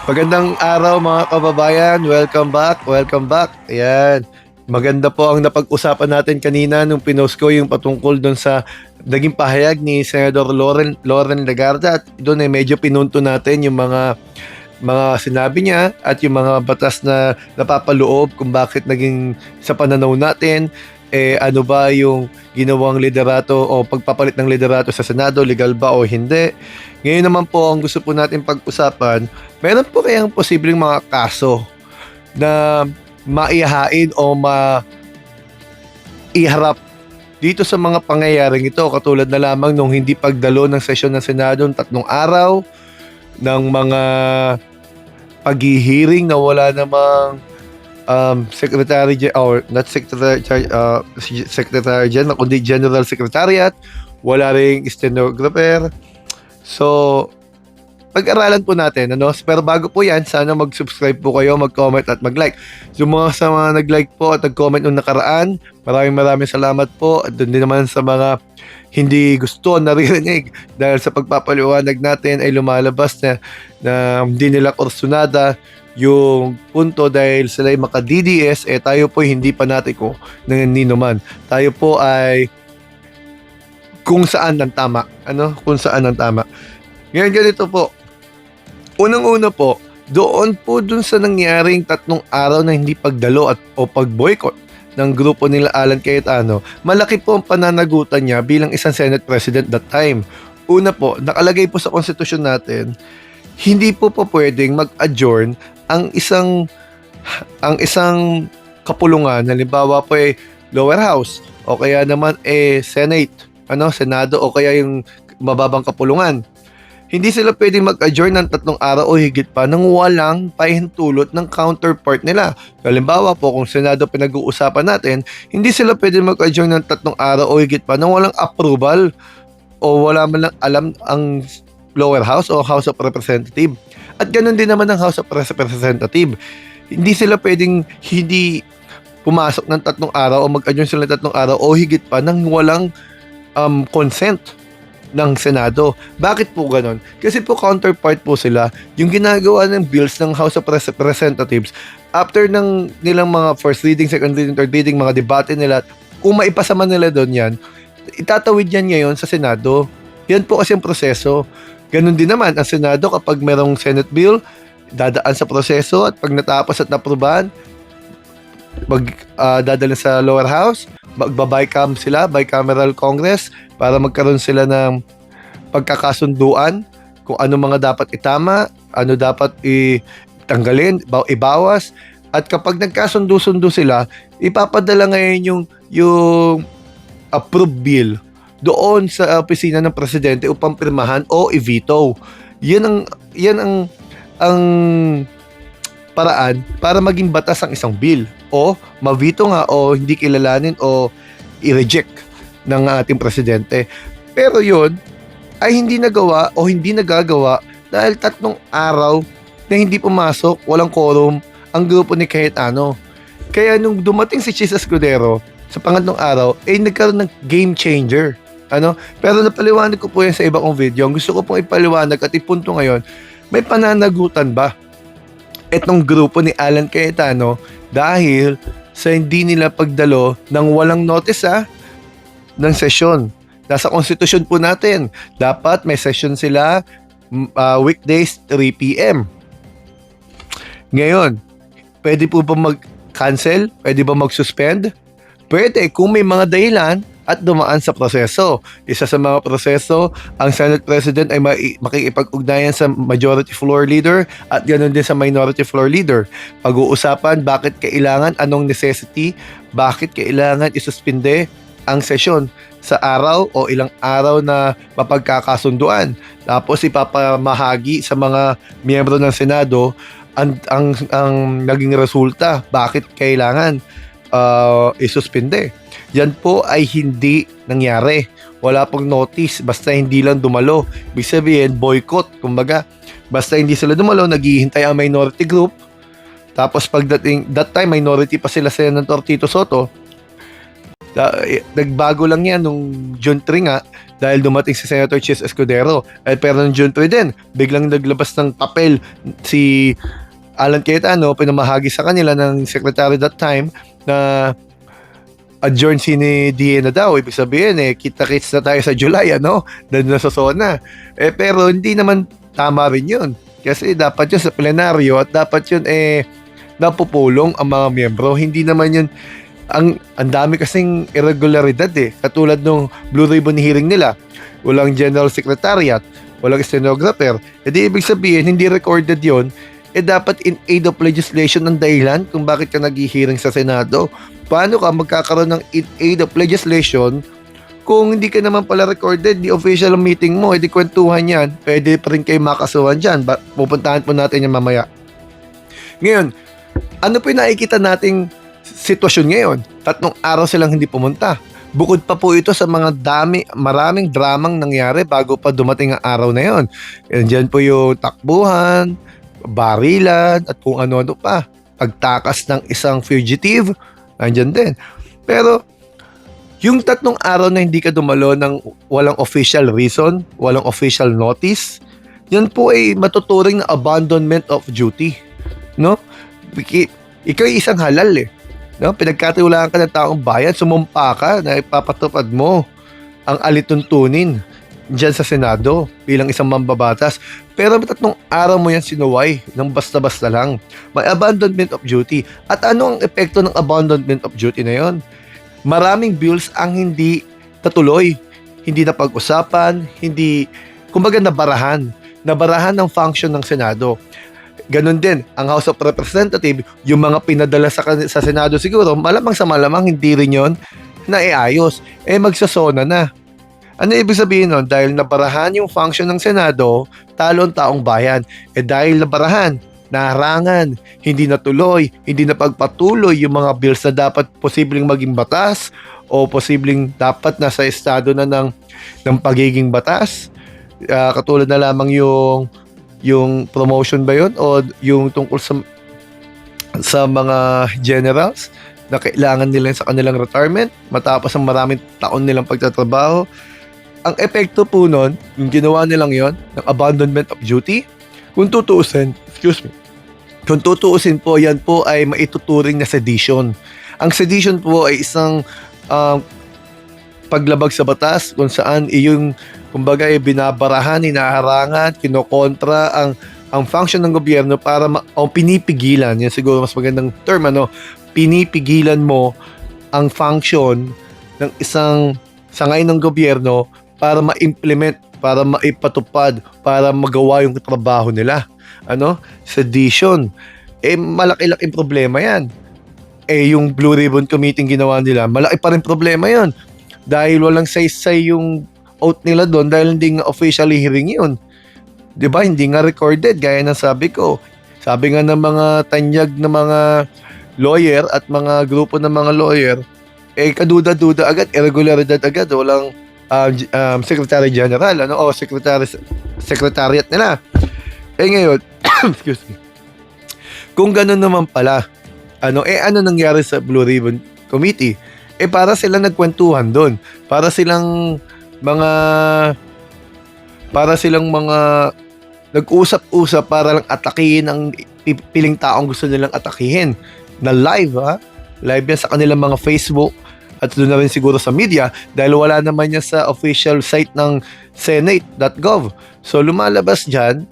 Magandang araw mga kababayan. Welcome back. Welcome back. Ayan. Maganda po ang napag-usapan natin kanina nung pinost ko yung patungkol doon sa naging pahayag ni Senador Loren Legarda at doon ay medyo pinunto natin yung mga sinabi niya at yung mga batas na napapaloob kung bakit naging sa pananaw natin ano ba yung ginawang liderato o pagpapalit ng liderato sa Senado, legal ba o hindi. Ngayon naman po ang gusto po natin pag-usapan, meron po kayang posibleng mga kaso na maihain o maiharap dito sa mga pangyayaring ito, katulad na lamang nung hindi pagdalo ng sesyon ng Senado ng 3 araw, ng mga paghihiring na wala namang secretary or not secretary general kundi general secretariat, wala ring stenographer. So pag-aralan po natin, ano? Pero bago po yan, sana mag-subscribe po kayo, mag-comment at mag-like. So sa mga nag-like po at nag-comment nung nakaraan, maraming salamat po. At doon din naman sa mga hindi gusto, naririnig dahil sa pagpapaliwanag natin ay lumalabas na hindi nila kursunada yung punto dahil sila ay maka-DDS, tayo po hindi panatiko ng nino man. Tayo po ay kung saan ang tama. Ano? Kung saan ang tama. Ngayon ganito po. Unang-una po, doon sa nangyaring 3 araw na hindi pagdalo o pag-boycott ng grupo nila Alan Cayetano, malaki po ang pananagutan niya bilang isang Senate President that time. Una po, nakalagay po sa konstitusyon natin, hindi po pwedeng mag-adjourn ang isang kapulungan, halimbawa po lower house o kaya naman Senate, Senado o kaya yung mababang kapulungan. Hindi sila pwedeng mag-adjourn ng 3 araw o higit pa nang walang pahintulot ng counterpart nila. Halimbawa po, kung Senado pinag-uusapan natin, hindi sila pwedeng mag-adjourn ng 3 araw o higit pa nang walang approval o wala man lang alam ang lower house o House of Representative. At ganun din naman ang House of Representative. Hindi sila pwedeng hindi pumasok ng 3 araw o mag-adjourn sila ng 3 araw o higit pa nang walang consent ng Senado. Bakit po ganon? Kasi po counterpart po sila, yung ginagawa ng bills ng House of Representatives, after ng nilang mga first reading, second reading, third reading, mga debate nila, kung maipasa man nila doon yan, itatawid yan ngayon sa Senado. Yan po kasi ang proseso. Ganon din naman ang Senado kapag merong Senate bill, dadaan sa proseso at pag natapos at naprubahan, dadalhin sa lower house, magba-bicam sila, bicameral Congress, para magkaroon sila ng pagkakasunduan kung ano mga dapat itama, ano dapat itanggalin, ibawas. At kapag nagkasundo-sundo sila, ipapadala ngayon yung approved bill doon sa opisina ng presidente upang pirmahan o i-veto. Yan ang paraan para maging batas ang isang bill o ma-veto nga o hindi kilalanin o i-reject ng ating presidente. Pero yun ay hindi nagawa o hindi nagagawa dahil 3 araw na hindi pumasok, walang quorum ang grupo ni Cayetano. Kaya nung dumating si Chis Escudero sa pangatlong araw, nagkaroon ng game changer. Pero napaliwanag ko po yan sa iba kong video. Ang gusto ko pong ipaliwanag at ipunto ngayon, may pananagutan ba itong grupo ni Alan Cayetano dahil sa hindi nila pagdalo ng walang notice ng sesyon. Nasa konstitusyon po natin, dapat may session sila weekdays 3 p.m. Ngayon, pwede po ba mag-cancel? Pwede ba mag-suspend? Pwede kung may mga dahilan at dumaan sa proseso. Isa sa mga proseso, ang Senate President ay makikipag-ugnayan sa Majority Floor Leader at ganoon din sa Minority Floor Leader. Pag-uusapan bakit kailangan, anong necessity, bakit kailangan isuspinde ang sesyon sa araw o ilang araw na mapagkakasunduan. Tapos ipapamahagi sa mga miyembro ng Senado ang naging resulta, bakit kailangan isuspinde. Yan po ay hindi nangyari. Wala pong notice, basta hindi lang dumalo. Ibig sabihin, boycott. Kumbaga, basta hindi sila dumalo, naghihintay ang minority group. Tapos pagdating, that time, minority pa sila Senator Tito Soto. Nagbago lang yan nung June 3 nga dahil dumating si Senator Chis Escudero. Pero nung June 3 din, biglang naglabas ng papel si Alan Cayetano, pinamahagi sa kanila ng secretary that time na adjourn si ni DA na daw. Ibig sabihin, kita-kits na tayo sa July, doon na sa SONA. Pero hindi naman tama rin yun. Kasi dapat yun sa plenaryo at dapat yun napupulong ang mga miyembro. Hindi naman yun ang dami kasing irregularidad katulad nung Blue Ribbon hearing nila. Walang general secretariat, walang stenographer. Di ibig sabihin, hindi recorded yon. Dapat in aid of legislation ang dahilan kung bakit ka nag-hearing sa Senado. Paano ka magkakaroon ng in aid of legislation kung hindi ka naman pala recorded, di official meeting mo, di kwentuhan yan, pwede pa rin kayo makasuhan dyan. Pupuntahan po natin yan mamaya. Ngayon, ano po yung nakikita nating sitwasyon ngayon? 3 araw silang hindi pumunta. Bukod pa po ito sa maraming dramang nangyari bago pa dumating ang araw na yon. Diyan po yung takbuhan, barilan, at kung ano-ano pa. Pagtakas ng isang fugitive, nandiyan din. Pero, yung 3 araw na hindi ka dumalo ng walang official reason, walang official notice, yan po ay matuturing na abandonment of duty. No? Ikaw ay isang halal No? Pinagkatiwalaan ka ng taong bayan, sumumpa ka na ipapatupad mo ang alituntunin dyan sa Senado bilang isang mambabatas. Pero 3 araw mo yan sinuway ng basta-basta lang. May abandonment of duty. At ano ang epekto ng abandonment of duty na yon? Maraming bills ang hindi natuloy, hindi na pag-usapan, kumbaga nabarahan ng function ng Senado. Ganon din, ang House of Representatives, yung mga pinadala sa Senado siguro, malamang sa malamang hindi rin yun na iayos. Magsasona na. Ano ibig sabihin nun? Dahil nabarahan yung function ng Senado, talo ang taong bayan. Dahil nabarahan, naharangan, hindi natuloy, hindi na pagpatuloy yung mga bills na dapat posibleng maging batas o posibleng dapat nasa estado na ng pagiging batas. Katulad na lamang yung promotion ba yun o yung tungkol sa mga generals na kailangan nila sa kanilang retirement matapos ang maraming taon nilang pagtatrabaho. Ang epekto po nun, yung ginawa nilang yon ng abandonment of duty, kung tutuusin po, yan po ay maituturing na sedition. Ang sedition po ay isang paglabag sa batas kung saan kumbaga binabarahan, inaharangan, kinokontra ang function ng gobyerno para pinipigilan, yan siguro mas magandang term, pinipigilan mo ang function ng isang sangay ng gobyerno para ma-implement, para maipatupad, para magawa yung trabaho nila. Sedition. Malaki-laking problema yan. Yung Blue Ribbon Committee ginawa nila, malaki pa rin problema yan. Dahil walang say-say yung oath nila doon dahil hindi nga officially hearing yun. Diba? Hindi nga recorded, gaya ng sabi ko. Sabi nga ng mga tanyag na mga lawyer at mga grupo ng mga lawyer, kaduda-duda agad, irregularidad agad, walang Secretary General, o Secretariat nila. Ngayon, excuse me. Kung gano'n naman pala, ano nangyari sa Blue Ribbon Committee? Para silang nagkwentuhan doon. Para silang mga nag-usap-usap para lang atakihin ang piling taong gusto nilang atakihin. Na live, Live yan sa kanilang mga Facebook at doon na rin siguro sa media dahil wala naman yan sa official site ng Senate.gov. So lumalabas dyan,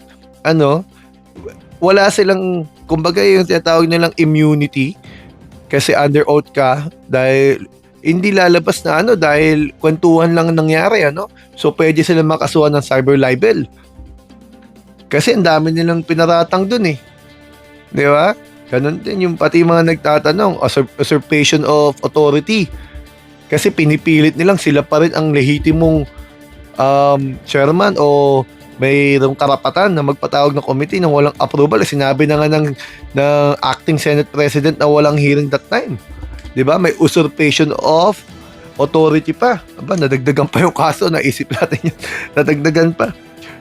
wala silang, kumbaga yung tinatawag nilang immunity kasi under oath ka dahil hindi lalabas na dahil kwentuhan lang nangyari, So pwede silang makasuhan ng cyber libel. Kasi ang dami nilang pinaratang dun Di ba? Ganun din yung pati mga nagtatanong, usurpation of authority. Kasi pinipilit nilang sila pa rin ang lehitimong chairman o mayroong karapatan na magpatawag ng committee nang walang approval. Sinabi na nga ng acting Senate President na walang hearing that time. Diba? May usurpation of authority pa. Nadagdagan pa yung kaso. Naisip natin yun. Nadagdagan pa.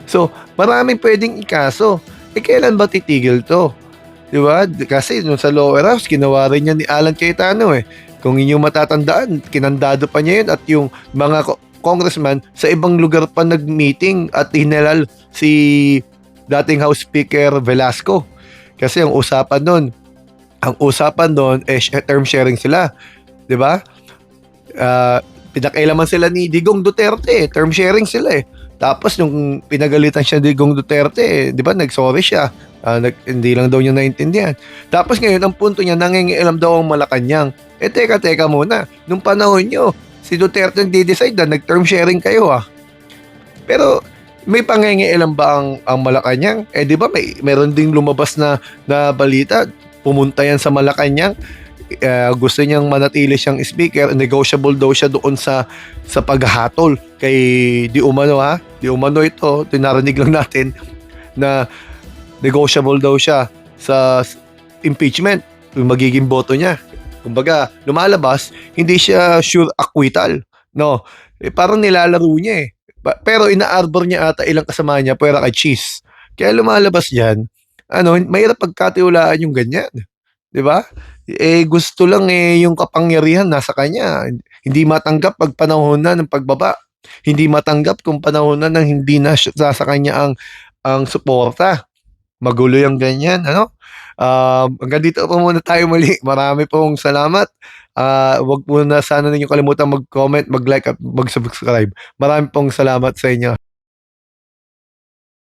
So, maraming pwedeng ikaso. Kailan ba titigil to? Diba? Kasi nung sa lower house, ginawa rin yan ni Alan Cayetano Kung inyong matatandaan, kinandado pa niya yun at yung mga congressman sa ibang lugar pa nag-meeting at hinalal si dating House Speaker Velasco. Kasi ang usapan doon term sharing sila, 'di ba? Pinakailaman sila ni Digong Duterte, term sharing sila eh. Tapos nung pinagalitan siya ni Digong Duterte, 'di ba, nag-sorry siya. Hindi lang daw niya naintindihan. Tapos ngayon ang punto niya, nangingialam daw ang Malacanang. Teka muna. Nung panahon niyo, si Duterte nagde-decide na nag-term sharing kayo ah. Pero may pangingialam ba ang Malacanang? Di ba meron ding lumabas na balita, pumunta yan sa Malacanang, gusto niyang manatili siyang speaker, negotiable daw siya doon sa paghahatol kay Di Umano ha. Di Umano ito, tinarinig lang natin na negotiable daw siya sa impeachment, yung magiging boto niya. Kumbaga, lumalabas, hindi siya sure acquittal. No, parang nilalaro niya eh. Pero ina-arbor niya ata ilang kasama niya pwera kay Cheese. Kaya lumalabas diyan, mahirap pagkatiwalaan yung ganyan. 'Di ba? Gusto lang yung kapangyarihan nasa kanya. Hindi matanggap pag panahon na ng pagbaba. Hindi matanggap kung panahon na ng hindi na sa kanya ang suporta. Magulo yung ganyan, hanggang dito po muna tayo muli. Marami pong salamat. Wag po na sana ninyo kalimutan mag-comment, mag-like at mag-subscribe. Marami pong salamat sa inyo.